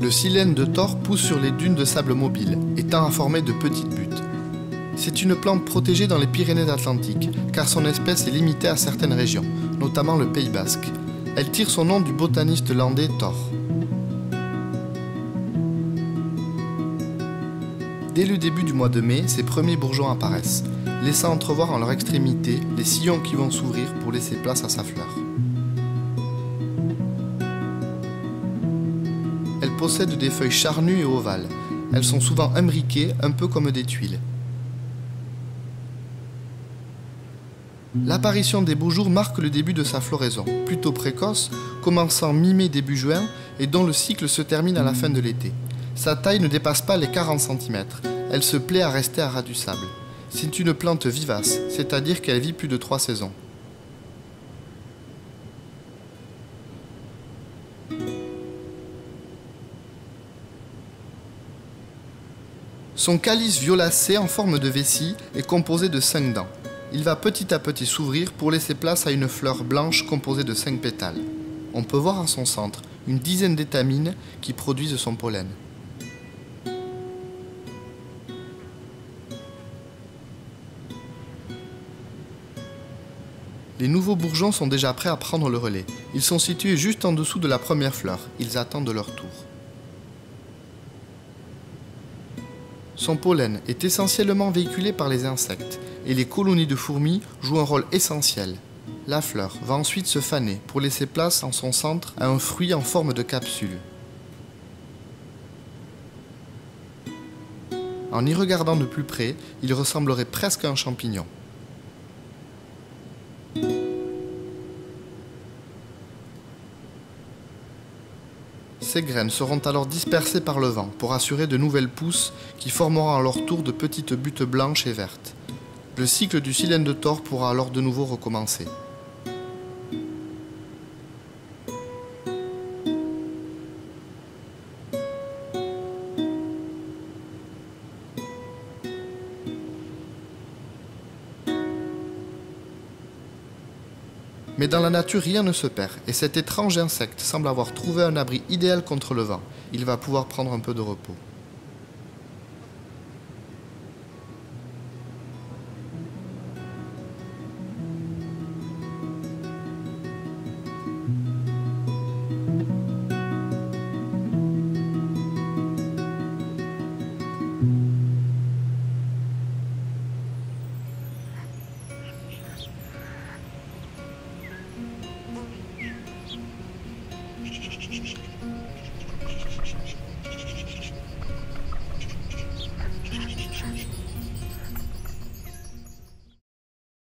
Le silène de Thor pousse sur les dunes de sable mobile et tend à former de petites buttes. C'est une plante protégée dans les Pyrénées-Atlantiques, car son espèce est limitée à certaines régions, notamment le Pays Basque. Elle tire son nom du botaniste landais Thor. Dès le début du mois de mai, ses premiers bourgeons apparaissent, laissant entrevoir en leur extrémité les sillons qui vont s'ouvrir pour laisser place à sa fleur. Elle possède des feuilles charnues et ovales. Elles sont souvent imbriquées, un peu comme des tuiles. L'apparition des beaux jours marque le début de sa floraison, plutôt précoce, commençant mi-mai début juin et dont le cycle se termine à la fin de l'été. Sa taille ne dépasse pas les 40 cm. Elle se plaît à rester à ras du sable. C'est une plante vivace, c'est-à-dire qu'elle vit plus de 3 saisons. Son calice violacé en forme de vessie est composé de 5 dents. Il va petit à petit s'ouvrir pour laisser place à une fleur blanche composée de 5 pétales. On peut voir en son centre une dizaine d'étamines qui produisent son pollen. Les nouveaux bourgeons sont déjà prêts à prendre le relais. Ils sont situés juste en dessous de la première fleur. Ils attendent leur tour. Son pollen est essentiellement véhiculé par les insectes et les colonies de fourmis jouent un rôle essentiel. La fleur va ensuite se faner pour laisser place en son centre à un fruit en forme de capsule. En y regardant de plus près, il ressemblerait presque à un champignon. Ces graines seront alors dispersées par le vent pour assurer de nouvelles pousses qui formeront à leur tour de petites buttes blanches et vertes. Le cycle du silène de Thor pourra alors de nouveau recommencer. Mais dans la nature, rien ne se perd, et cet étrange insecte semble avoir trouvé un abri idéal contre le vent. Il va pouvoir prendre un peu de repos.